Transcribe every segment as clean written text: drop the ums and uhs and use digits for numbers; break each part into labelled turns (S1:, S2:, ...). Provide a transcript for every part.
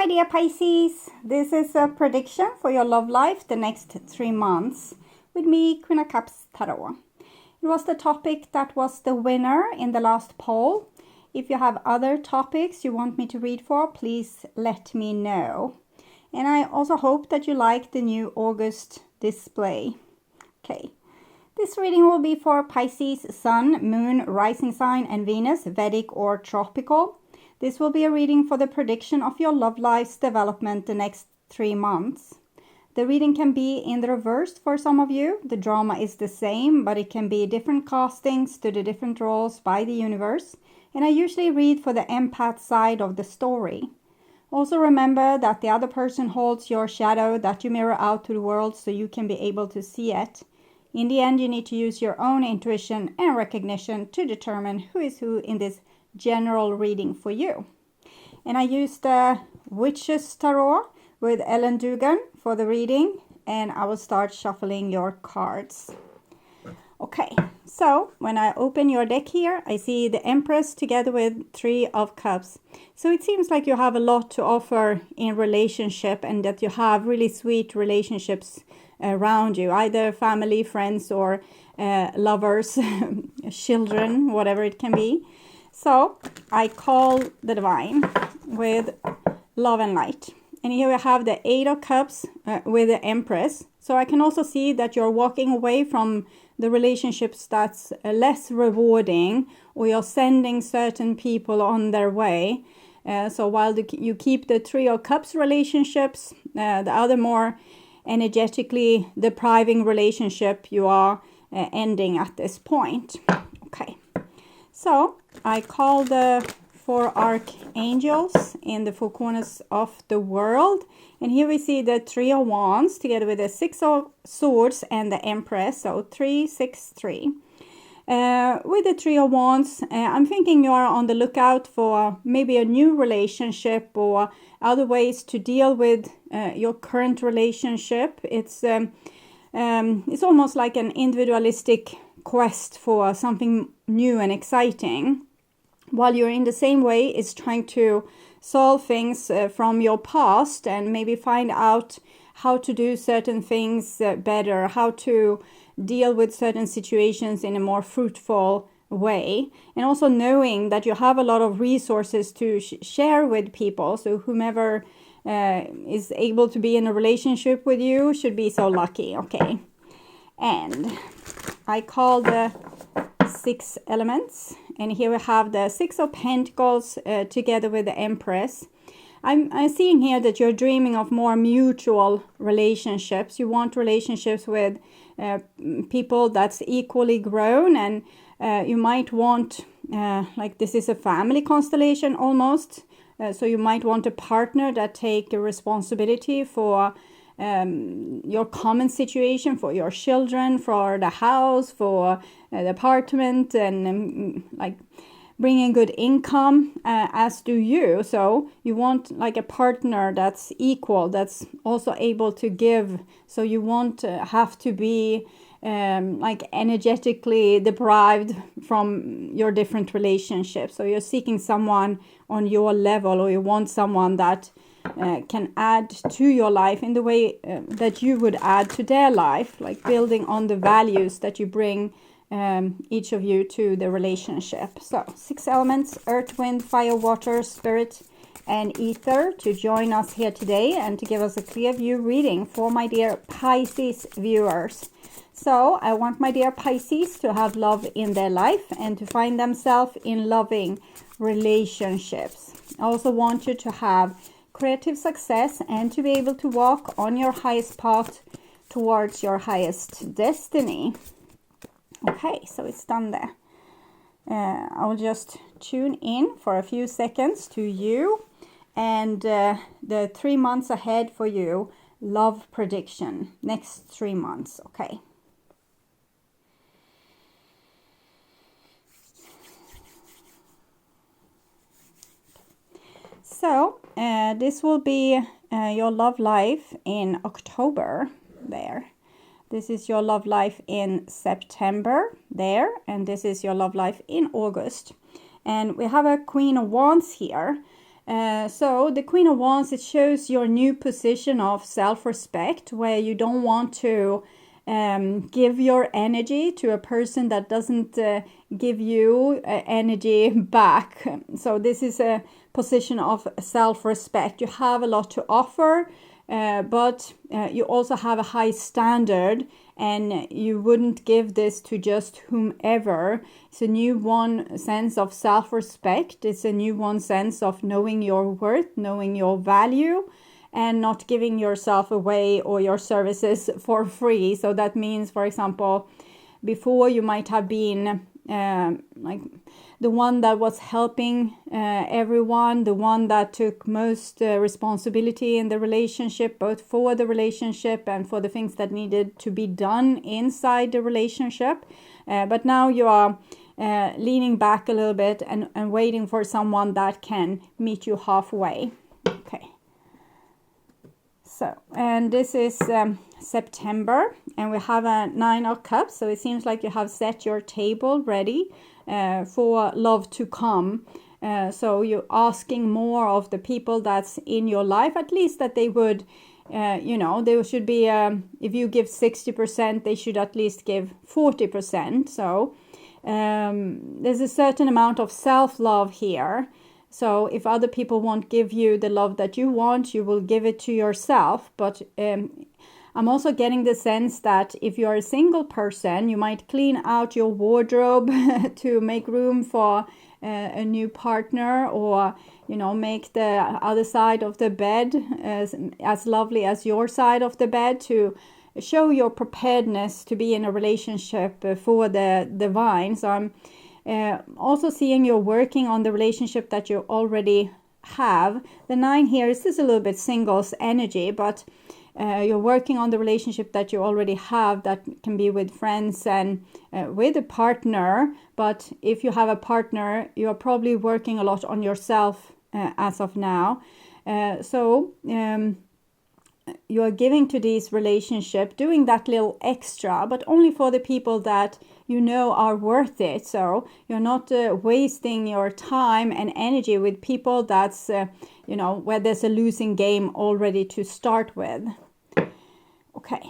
S1: my dear Pisces, this is a prediction for your love life the next 3 months with me, Queen of Cups Tarot. It was the topic that was the winner in the last poll. If you have other topics you want me to read for, please let me know. And I also hope that you like the new August display. Okay, this reading will be for Pisces, Sun, Moon, Rising Sign and Venus, Vedic or Tropical. This will be a reading for the prediction of your love life's development the next 3 months. The reading can be in the reverse for some of you. The drama is the same, but it can be different castings to the different roles by the universe. And I usually read for the empath side of the story. Also remember that the other person holds your shadow that you mirror out to the world so you can be able to see it. In the end, you need to use your own intuition and recognition to determine who is who in this general reading for you. And I used the Witch's Tarot with Ellen Dugan for the reading, and I will start shuffling your cards. Okay, so when I open your deck here, I see the Empress together with 3 of Cups. So it seems like you have a lot to offer in relationship and that you have really sweet relationships around you, either family, friends, or lovers, children, whatever it can be. So I call the Divine with Love and Light. And here we have the 8 of Cups with the Empress. So I can also see that you're walking away from the relationships that's less rewarding, or you're sending certain people on their way. So while you keep the 3 of Cups relationships, the other more energetically depriving relationship you are ending at this point. Okay, so I call the 4 archangels in the 4 corners of the world. And here we see the 3 of Wands together with the 6 of Swords and the Empress. So 3, 6, 3. With the 3 of Wands, I'm thinking you are on the lookout for maybe a new relationship or other ways to deal with your current relationship. It's almost like an individualistic quest for something new and exciting, while you're in the same way is trying to solve things from your past and maybe find out how to do certain things better, how to deal with certain situations in a more fruitful way, and also knowing that you have a lot of resources to share with people. So whomever is able to be in a relationship with you should be so lucky. Okay, and I call the 6 elements, and here we have the 6 of Pentacles together with the Empress. I'm seeing here that you're dreaming of more mutual relationships. You want relationships with people that's equally grown, and you might want, like this is a family constellation almost, so you might want a partner that take a responsibility for your common situation, for your children, for the house, for the apartment, and like bringing good income, as do you. So you want like a partner that's equal, that's also able to give. So you won't have to be like energetically deprived from your different relationships. So you're seeking someone on your level, or you want someone that can add to your life in the way that you would add to their life, like building on the values that you bring, each of you, to the relationship. So 6 elements: earth, wind, fire, water, spirit and ether, to join us here today and to give us a clear view reading for my dear Pisces viewers. So I want my dear Pisces to have love in their life and to find themselves in loving relationships. I also want you to have creative success and to be able to walk on your highest path towards your highest destiny. Okay, so it's done there. I will just tune in for a few seconds to you and the 3 months ahead for you, love prediction, next 3 months. Okay. So this will be your love life in October there. This is your love life in September there, and this is your love life in August. And we have a Queen of Wands here. So the Queen of Wands, it shows your new position of self-respect, where you don't want to give your energy to a person that doesn't give you energy back. So this is a position of self-respect. You have a lot to offer, but you also have a high standard, and you wouldn't give this to just whomever. It's a new one sense of self-respect. It's a new one sense of knowing your worth, knowing your value, and not giving yourself away or your services for free. So that means, for example, before you might have been like the one that was helping everyone, the one that took most responsibility in the relationship, both for the relationship and for the things that needed to be done inside the relationship. But now you are leaning back a little bit and waiting for someone that can meet you halfway. Okay. So, and this is September, and we have a 9 of Cups. So it seems like you have set your table ready for love to come. So you're asking more of the people that's in your life, at least that they would, they should be, if you give 60%, they should at least give 40%. So there's a certain amount of self-love here. So if other people won't give you the love that you want, you will give it to yourself. But I'm also getting the sense that if you're a single person, you might clean out your wardrobe to make room for a new partner, or, make the other side of the bed as lovely as your side of the bed, to show your preparedness to be in a relationship for the divine. So I'm also seeing you're working on the relationship that you already have. The 9 here is just a little bit singles energy, but you're working on the relationship that you already have. That can be with friends and with a partner. But if you have a partner, you're probably working a lot on yourself as of now. So you are giving to this relationship, doing that little extra, but only for the people that you know are worth it. So you're not wasting your time and energy with people that's, where there's a losing game already to start with. Okay,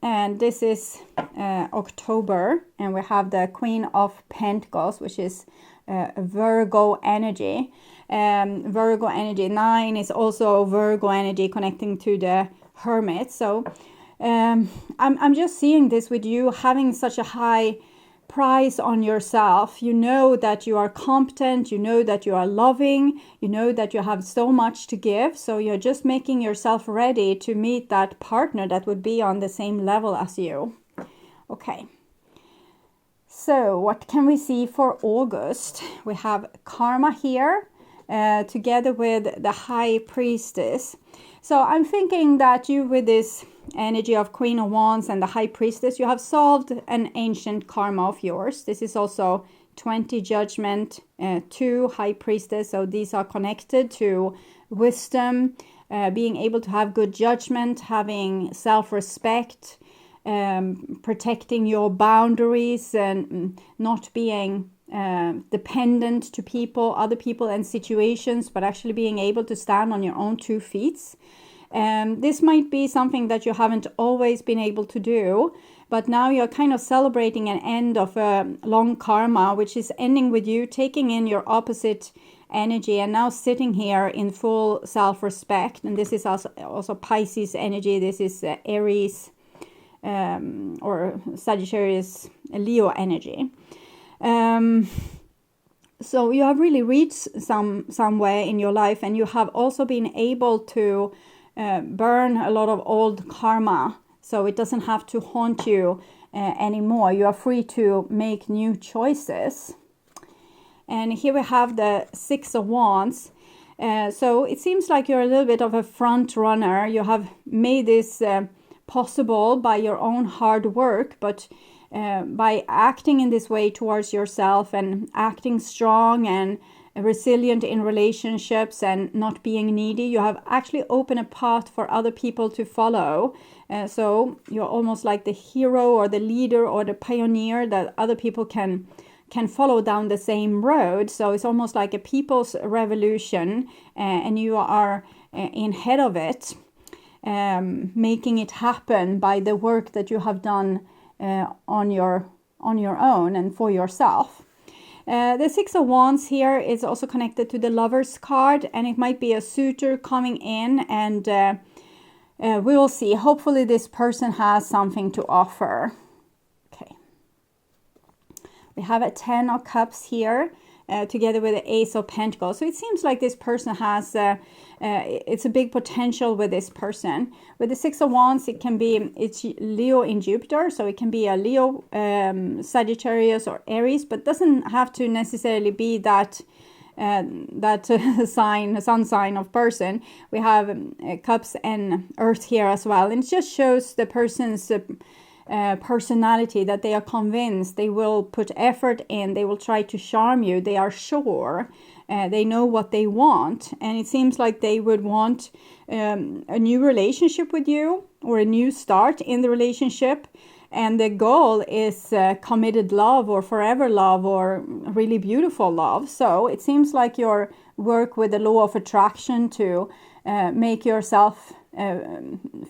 S1: and this is October, and we have the Queen of Pentacles, which is Virgo energy. Virgo energy 9 is also Virgo energy connecting to the Hermit. So I'm just seeing this with you having such a high price on yourself. You know that you are competent, you know that you are loving, you know that you have so much to give. So you're just making yourself ready to meet that partner that would be on the same level as you. Okay. So what can we see for August? We have Karma here together with the High Priestess. So I'm thinking that you, with this energy of Queen of Wands and the High Priestess, you have solved an ancient karma of yours. This is also 20 Judgment, 2 High Priestess. So these are connected to wisdom, being able to have good judgment, having self-respect, protecting your boundaries, and not being dependent to people, other people and situations, but actually being able to stand on your own 2 feet. This might be something that you haven't always been able to do, but now you're kind of celebrating an end of a long karma, which is ending with you taking in your opposite energy and now sitting here in full self-respect. And this is also Pisces energy. This is Aries or Sagittarius, Leo energy. So you have really reached somewhere in your life, and you have also been able to burn a lot of old karma, so it doesn't have to haunt you anymore. You are free to make new choices. And here we have the 6 of Wands. So it seems like you're a little bit of a front runner. You have made this possible by your own hard work, but by acting in this way towards yourself and acting strong and resilient in relationships and not being needy, you have actually opened a path for other people to follow. So you're almost like the hero or the leader or the pioneer that other people can can follow down the same road. So it's almost like a people's revolution, and you are in head of it, making it happen by the work that you have done on your own and for yourself. The Six of Wands here is also connected to the Lover's card, and it might be a suitor coming in, and we will see. Hopefully this person has something to offer. Okay. We have a 10 of Cups here, together with the Ace of Pentacles. So it seems like this person has, it's a big potential with this person. With the Six of Wands, it's Leo in Jupiter, so it can be a Leo, Sagittarius or Aries, but doesn't have to necessarily be that sun sign of person. We have Cups and Earth here as well, and it just shows the person's personality, that they are convinced, they will put effort in, they will try to charm you, they are sure, they know what they want, and it seems like they would want a new relationship with you, or a new start in the relationship, and the goal is committed love, or forever love, or really beautiful love. So it seems like your work with the law of attraction to make yourself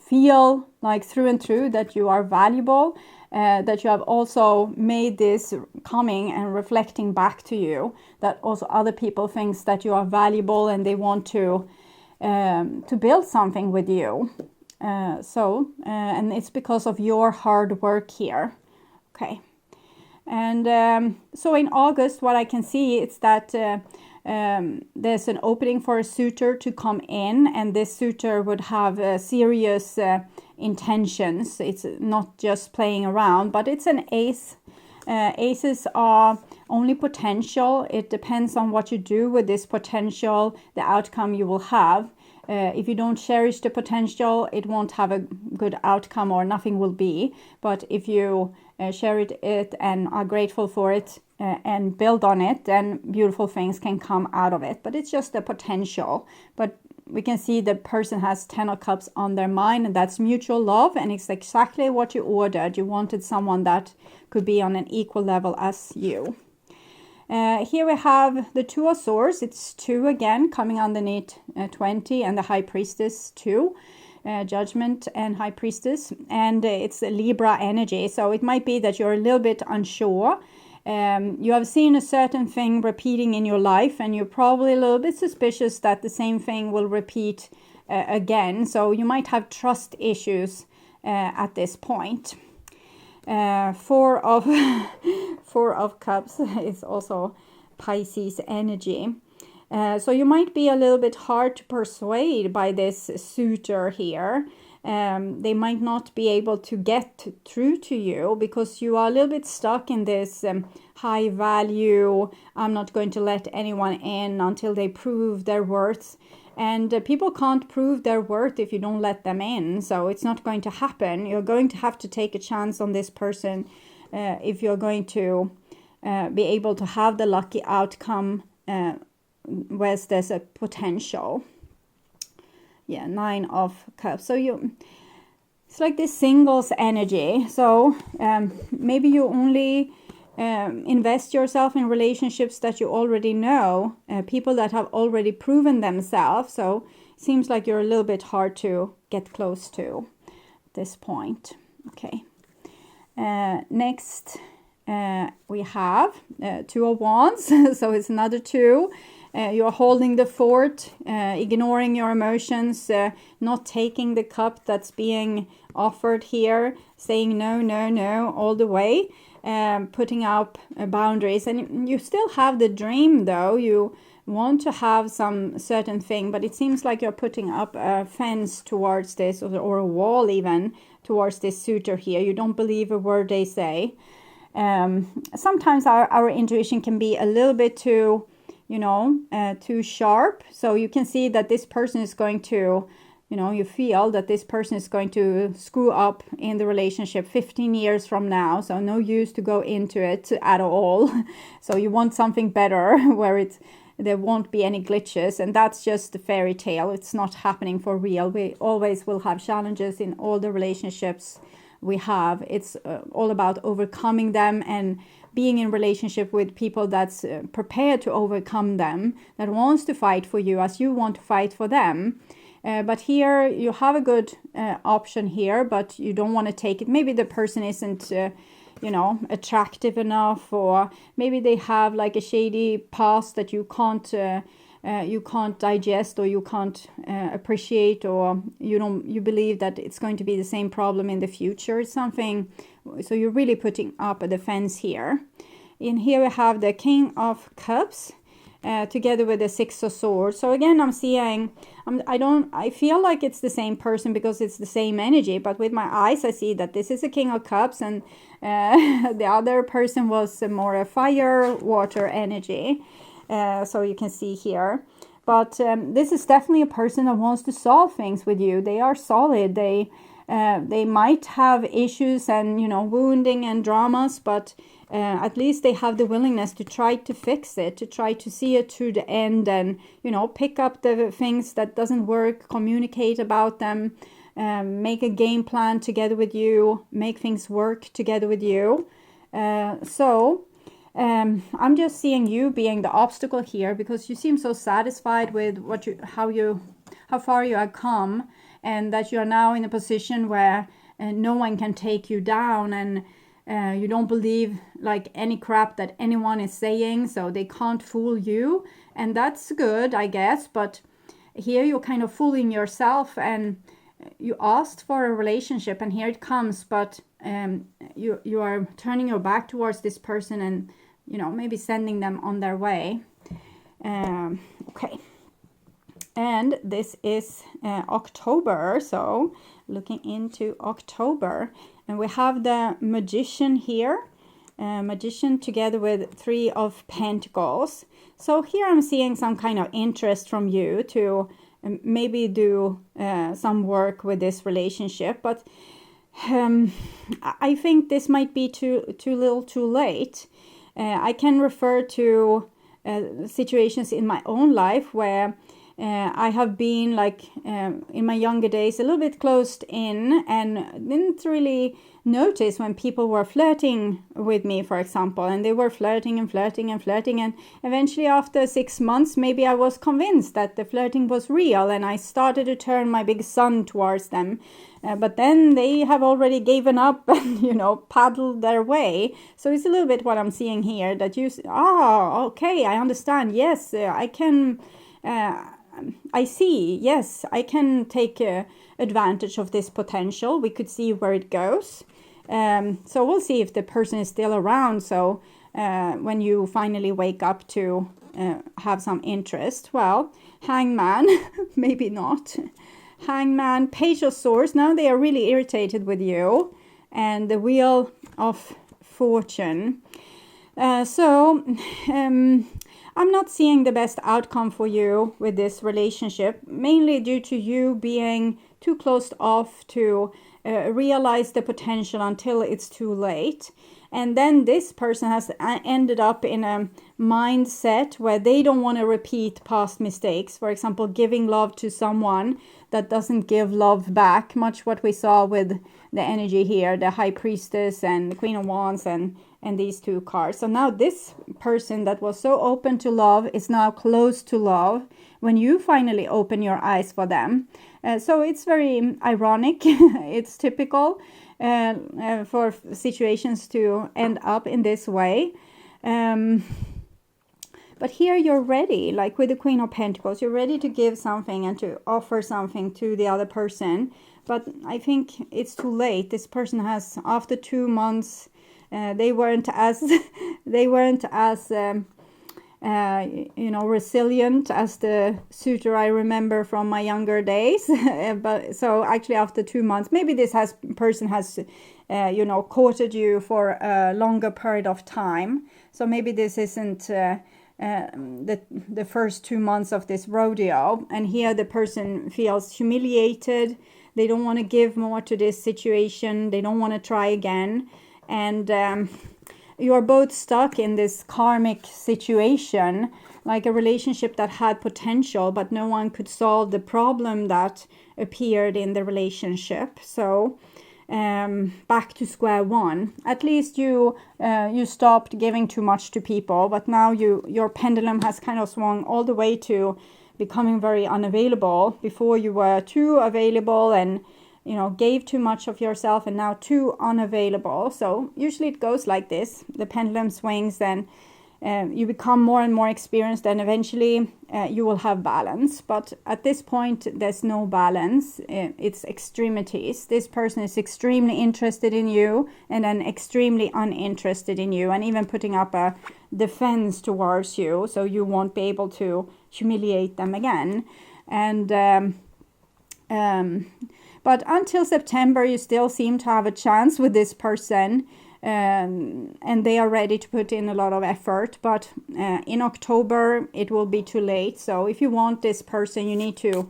S1: feel like through and through that you are valuable, that you have also made this coming and reflecting back to you, that also other people thinks that you are valuable and they want to build something with you. And it's because of your hard work here. Okay. And so in August, what I can see is that there's an opening for a suitor to come in, and this suitor would have serious intentions. It's not just playing around, but it's an ace. Aces are only potential. It depends on what you do with this potential, the outcome you will have. If you don't cherish the potential, it won't have a good outcome, or nothing will be. But if you cherish it and are grateful for it and build on it, then beautiful things can come out of it. But it's just the potential. But we can see the person has 10 of Cups on their mind, and that's mutual love, and it's exactly what you ordered. You wanted someone that could be on an equal level as you. Here we have the Two of Swords. It's 2 again, coming underneath 20, and the High Priestess 2, Judgment and High Priestess, and it's a Libra energy. So it might be that you're a little bit unsure. You have seen a certain thing repeating in your life, and you're probably a little bit suspicious that the same thing will repeat again. So you might have trust issues at this point. Four of Cups is also Pisces energy. So you might be a little bit hard to persuade by this suitor here. They might not be able to get through to you because you are a little bit stuck in this high value, I'm not going to let anyone in until they prove their worth. And people can't prove their worth if you don't let them in. So it's not going to happen. You're going to have to take a chance on this person if you're going to be able to have the lucky outcome where there's a potential. Yeah, 9 of Cups. So it's like this singles energy. So maybe you only invest yourself in relationships that you already know, people that have already proven themselves. So it seems like you're a little bit hard to get close to at this point. Okay. Next, we have 2 of Wands. So it's another 2. You're holding the fort, ignoring your emotions, not taking the cup that's being offered here, saying no, no, no all the way, putting up boundaries. And you still have the dream, though. You want to have some certain thing, but it seems like you're putting up a fence towards this, or a wall even, towards this suitor here. You don't believe a word they say. Sometimes our intuition can be a little bit too, too sharp. So you can see that this person is going to, you feel that this person is going to screw up in the relationship 15 years from now. So no use to go into it at all. So you want something better where there won't be any glitches. And that's just a fairy tale. It's not happening for real. We always will have challenges in all the relationships we have. It's all about overcoming them and being in relationship with people that's prepared to overcome them, that wants to fight for you as you want to fight for them. But here you have a good option here, but you don't want to take it. Maybe the person isn't attractive enough, or maybe they have like a shady past that you can't digest, or you can't appreciate, or you believe that it's going to be the same problem in the future. It's something, so you're really putting up a defense here. In here we have the King of Cups together with the Six of Swords. So again, I'm seeing, I feel like it's the same person because it's the same energy, but with my eyes I see that this is a King of Cups, and the other person was more a fire, water energy. So you can see here. But this is definitely a person that wants to solve things with you. They are solid. They might have issues and, wounding and dramas, but at least they have the willingness to try to fix it, to try to see it to the end, and, pick up the things that doesn't work, communicate about them, make a game plan together with you, make things work together with you. I'm just seeing you being the obstacle here, because you seem so satisfied with how far you have come, and that you are now in a position where no one can take you down, and you don't believe like any crap that anyone is saying, so they can't fool you, and that's good, I guess. But here you're kind of fooling yourself, and you asked for a relationship, and here it comes, but you are turning your back towards this person, and maybe sending them on their way. Okay, and this is October, so looking into October, and we have the Magician here, Magician together with Three of Pentacles. So here I'm seeing some kind of interest from you to maybe do some work with this relationship, but I think this might be too little too late. I can refer to situations in my own life where I have been in my younger days a little bit closed in, and didn't really notice when people were flirting with me, for example, and they were flirting, and eventually after 6 months maybe I was convinced that the flirting was real, and I started to turn my big sun towards them, but then they have already given up and paddled their way. So it's a little bit what I'm seeing here, that okay, I understand, yes, I can I see, yes, I can take advantage of this potential. We could see where it goes. So we'll see if the person is still around. So when you finally wake up to have some interest, well, Hangman, maybe not. Hangman, Page of Swords, now they are really irritated with you. And the Wheel of Fortune. I'm not seeing the best outcome for you with this relationship, mainly due to you being too closed off to realize the potential until it's too late. And then this person has ended up in a mindset where they don't want to repeat past mistakes. For example, giving love to someone that doesn't give love back, much what we saw with the energy here, the High Priestess and the Queen of Wands and these two cards. So now this person that was so open to love is now close to love when you finally open your eyes for them. So it's very ironic. It's typical for situations to end up in this way. But here you're ready, like with the Queen of Pentacles, you're ready to give something and to offer something to the other person. But I think it's too late. This person has, after 2 months, they weren't as resilient as the Suitor I remember from my younger days. But so actually after 2 months, maybe this person has courted you for a longer period of time. So maybe this isn't the first 2 months of this rodeo. And here the person feels humiliated. They don't want to give more to this situation. They don't want to try again. And you are both stuck in this karmic situation, like a relationship that had potential, but no one could solve the problem that appeared in the relationship. So back to square one. At least you stopped giving too much to people, but now your pendulum has kind of swung all the way to becoming very unavailable. Before you were too available and gave too much of yourself, and now too unavailable. So usually it goes like this. The pendulum swings, and you become more and more experienced, and eventually you will have balance. But at this point, there's no balance. It's extremities. This person is extremely interested in you and then extremely uninterested in you, and even putting up a defense towards you, so you won't be able to humiliate them again. And but until September, you still seem to have a chance with this person. And they are ready to put in a lot of effort, but in October it will be too late. So if you want this person, you need to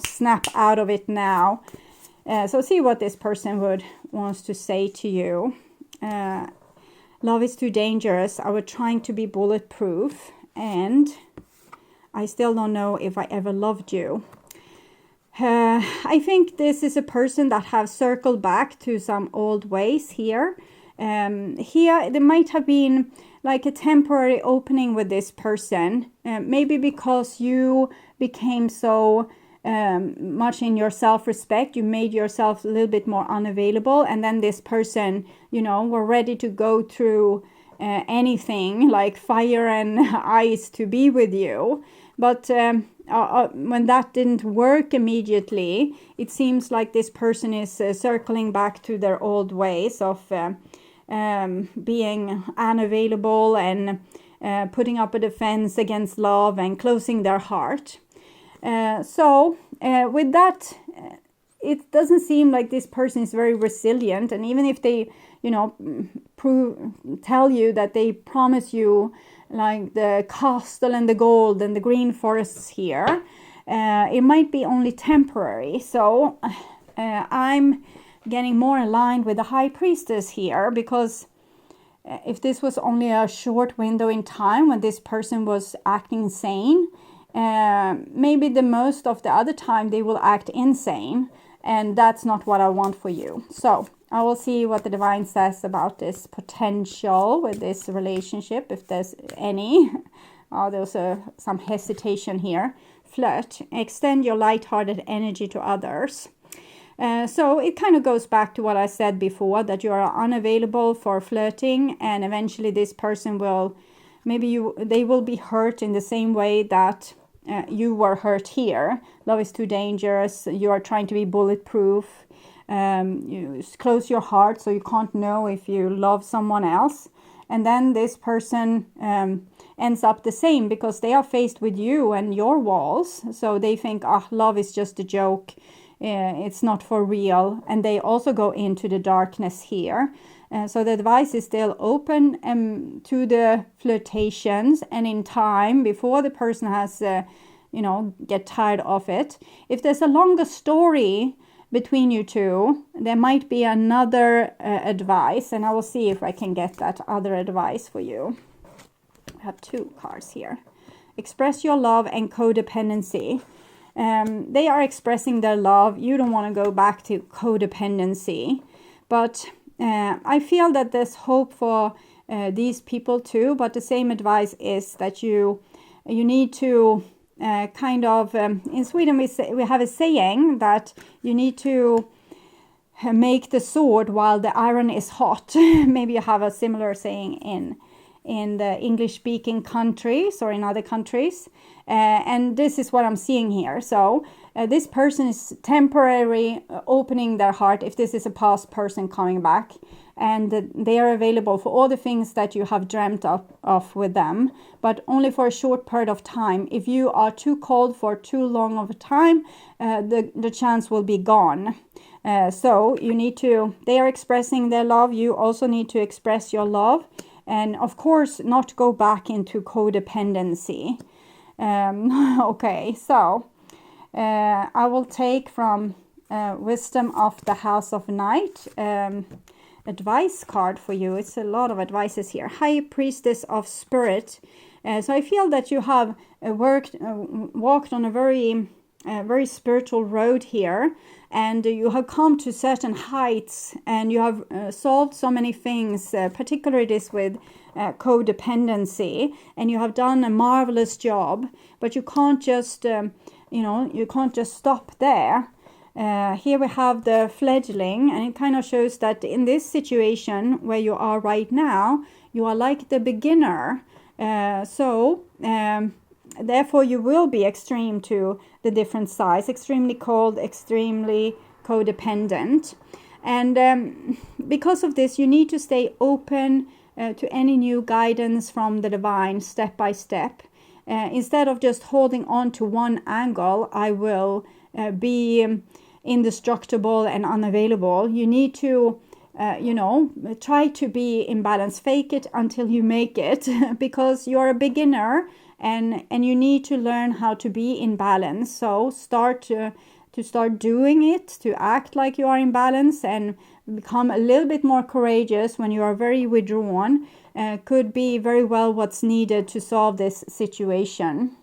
S1: snap out of it now. So see what this person wants to say to you. Love is too dangerous. I was trying to be bulletproof, and I still don't know if I ever loved you. I think this is a person that have circled back to some old ways here. Here there might have been like a temporary opening with this person, maybe because you became so much in your self-respect, you made yourself a little bit more unavailable, and then this person, were ready to go through anything like fire and ice to be with you. But when that didn't work immediately, it seems like this person is circling back to their old ways of being unavailable and putting up a defense against love and closing their heart. So with that, it doesn't seem like this person is very resilient. And even if they, tell you that they promise you like the castle and the gold and the green forests here, it might be only temporary. So I'm getting more aligned with the High Priestess here, because if this was only a short window in time when this person was acting sane, maybe the most of the other time they will act insane, and that's not what I want for you. So I will see what the divine says about this potential with this relationship, if there's any. There's some hesitation here. Flirt. Extend your lighthearted energy to others. So it kind of goes back to what I said before, that you are unavailable for flirting, and eventually this person will, they will be hurt in the same way that you were hurt here. Love is too dangerous. You are trying to be bulletproof. You close your heart so you can't know if you love someone else. And then this person ends up the same, because they are faced with you and your walls. So they think, love is just a joke. It's not for real, and they also go into the darkness here. So the advice is still open to the flirtations, and in time, before the person has get tired of it. If there's a longer story between you two, there might be another advice, and I will see if I can get that other advice for you. I have two cards here. Express your love and codependency. They are expressing their love. You don't want to go back to codependency, but I feel that there's hope for these people too. But the same advice is that you need to in Sweden we have a saying that you need to make the sword while the iron is hot. Maybe you have a similar saying in the English-speaking countries or in other countries. And this is what I'm seeing here. So this person is temporarily opening their heart, if this is a past person coming back, and they are available for all the things that you have dreamt of with them, but only for a short period of time. If you are too cold for too long of a time, the chance will be gone. So you need to, they are expressing their love. You also need to express your love. And of course, not go back into codependency. Okay, so I will take from Wisdom of the House of Night advice card for you. It's a lot of advices here. High Priestess of Spirit. So I feel that you have walked on a very spiritual road here, and you have come to certain heights, and you have solved so many things, particularly this with codependency, and you have done a marvelous job, but you can't just you can't just stop there. Here we have the fledgling, and it kind of shows that in this situation where you are right now, you are like the beginner. Therefore you will be extreme to the different sides, extremely cold, extremely codependent. And because of this, you need to stay open to any new guidance from the divine step by step. Instead of just holding on to one angle, I will be indestructible and unavailable. You need to, try to be in balance. Fake it until you make it, because you're a beginner and you need to learn how to be in balance. So start doing it, to act like you are in balance, and become a little bit more courageous when you are very withdrawn. Could be very well what's needed to solve this situation.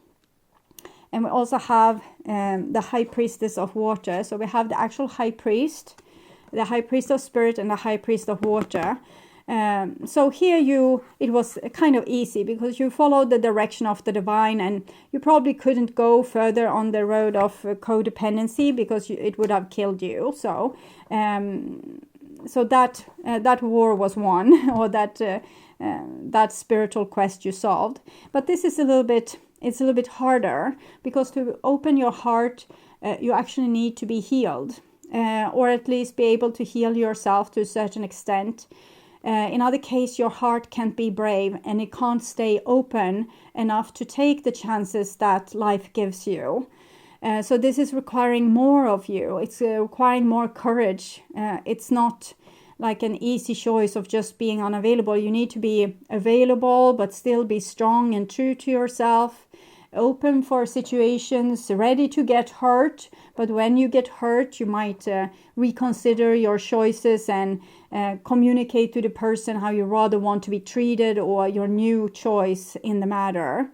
S1: And we also have the High Priestess of Water. So we have the actual High Priest, the High Priest of Spirit, and the High Priest of Water. So here it was kind of easy, because you followed the direction of the divine, and you probably couldn't go further on the road of codependency, because it would have killed you. So that war was won, or that spiritual quest you solved. But this is a little bit harder, because to open your heart, you actually need to be healed, or at least be able to heal yourself to a certain extent. In other case, your heart can't be brave, and it can't stay open enough to take the chances that life gives you. So this is requiring more of you. It's requiring more courage. It's not like an easy choice of just being unavailable. You need to be available, but still be strong and true to yourself, open for situations, ready to get hurt. But when you get hurt, you might reconsider your choices and communicate to the person how you rather want to be treated, or your new choice in the matter.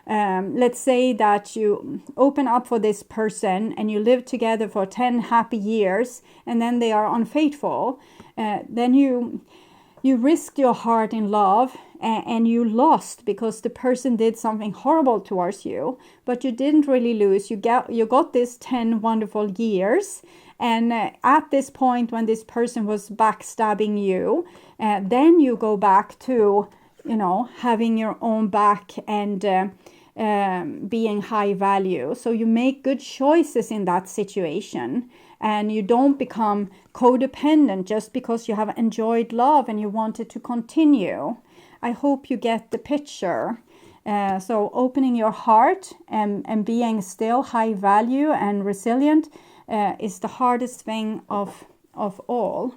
S1: Let's say that you open up for this person and you live together for 10 happy years, and then they are unfaithful. Then you risked your heart in love, and you lost because the person did something horrible towards you. But you didn't really lose. You got this 10 wonderful years. And at this point, when this person was backstabbing you, then you go back to, having your own back and being high value. So you make good choices in that situation, and you don't become codependent just because you have enjoyed love and you want it to continue. I hope you get the picture. So opening your heart and being still high value and resilient is the hardest thing of all.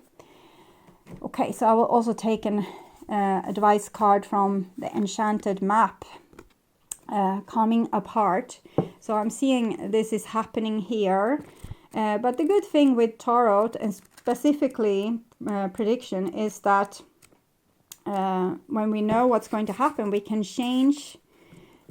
S1: Okay, so I will also take an advice card from the Enchanted map, coming apart. So I'm seeing this is happening here. But the good thing with Tarot, and specifically prediction, is that when we know what's going to happen, we can change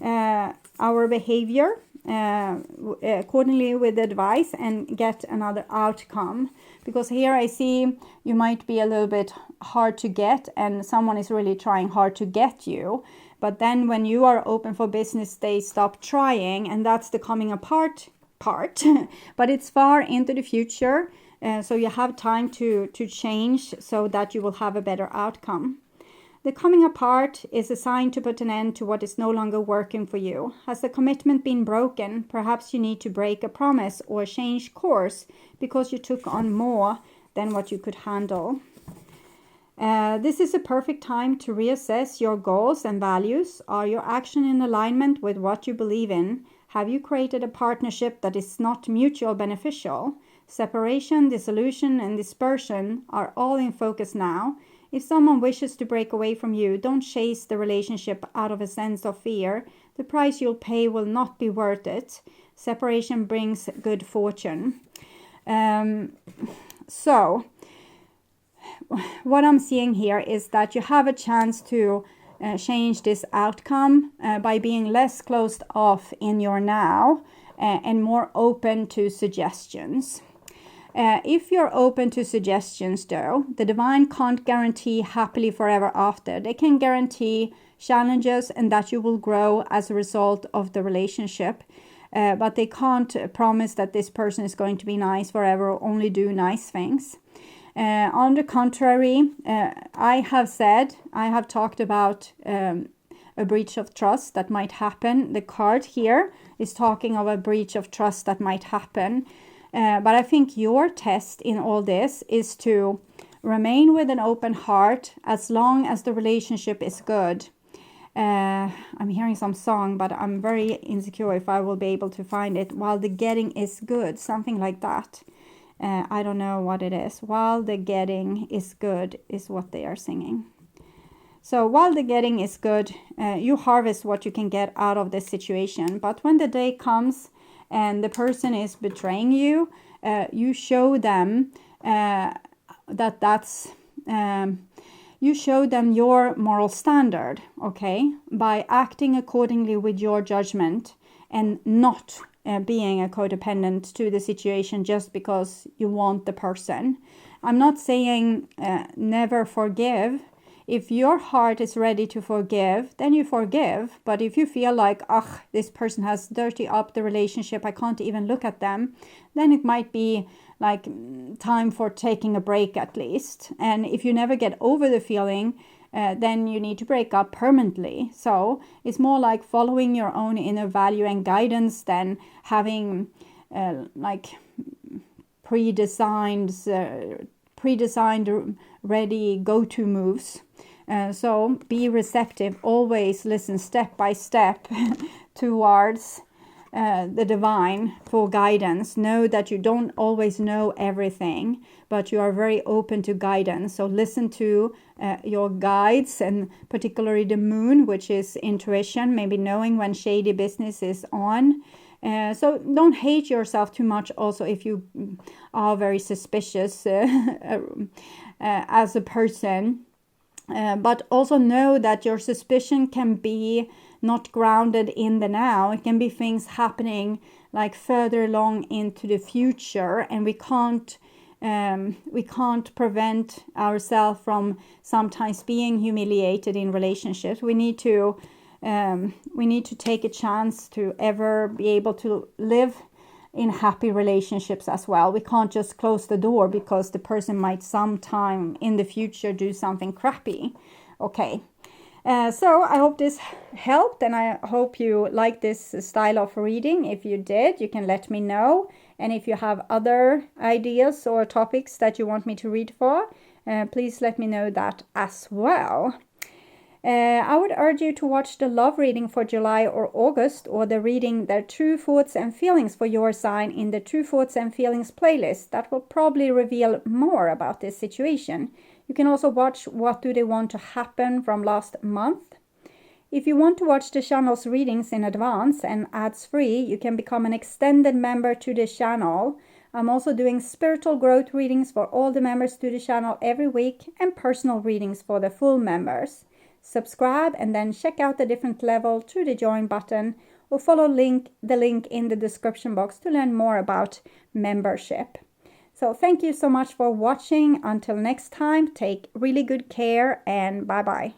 S1: our behavior accordingly with advice and get another outcome. Because here I see you might be a little bit hard to get, and someone is really trying hard to get you. But then when you are open for business, they stop trying, and that's the coming apart part. But it's far into the future, so you have time to change so that you will have a better outcome. The coming apart is a sign to put an end to what is no longer working for you. Has the commitment been broken? Perhaps you need to break a promise or change course because you took on more than what you could handle. This is a perfect time to reassess your goals and values. Are your actions in alignment with what you believe in? Have you created a partnership that is not mutually beneficial? Separation, dissolution, and dispersion are all in focus now. If someone wishes to break away from you, don't chase the relationship out of a sense of fear. The price you'll pay will not be worth it. Separation brings good fortune. So, what I'm seeing here is that you have a chance to change this outcome by being less closed off in your now and more open to suggestions. If you're open to suggestions, though, the divine can't guarantee happily forever after. They can guarantee challenges and that you will grow as a result of the relationship. But they can't promise that this person is going to be nice forever or only do nice things. On the contrary, I have talked about a breach of trust that might happen. The card here is talking of a breach of trust that might happen. But I think your test in all this is to remain with an open heart as long as the relationship is good. I'm hearing some song, but I'm very insecure if I will be able to find it. While the getting is good, something like that. I don't know what it is. While the getting is good is what they are singing. So while the getting is good, you harvest what you can get out of this situation. But when the day comes and the person is betraying you, you show them you show them your moral standard, okay, by acting accordingly with your judgment and not being a codependent to the situation just because you want the person. I'm not saying never forgive. If your heart is ready to forgive, then you forgive. But if you feel like, this person has dirty up the relationship, I can't even look at them, then it might be like time for taking a break at least. And if you never get over the feeling, then you need to break up permanently. So it's more like following your own inner value and guidance than having like pre-designed ready go-to moves. So be receptive, always listen step by step towards the divine for guidance. Know that you don't always know everything, but you are very open to guidance. So listen to your guides, and particularly the moon, which is intuition, maybe knowing when shady business is on. So don't hate yourself too much also if you are very suspicious as a person. But also know that your suspicion can be not grounded in the now. It can be things happening like further along into the future, and we can't prevent ourselves from sometimes being humiliated in relationships. We need to take a chance to ever be able to live in happy relationships as well. We can't just close the door because the person might sometime in the future do something crappy. Okay. So I hope this helped, and I hope you like this style of reading. If you did, you can let me know. And if you have other ideas or topics that you want me to read for, please let me know that as well. I would urge you to watch the love reading for July or August, or the reading their true thoughts and feelings for your sign in the True Thoughts and Feelings playlist. That will probably reveal more about this situation. You can also watch What Do They Want to Happen from last month. If you want to watch the channel's readings in advance and ads-free, you can become an extended member to the channel. I'm also doing spiritual growth readings for all the members to the channel every week, and personal readings for the full members. Subscribe and then check out the different level through the join button, or follow the link in the description box to learn more about membership. So thank you so much for watching. Until next time, take really good care and bye-bye.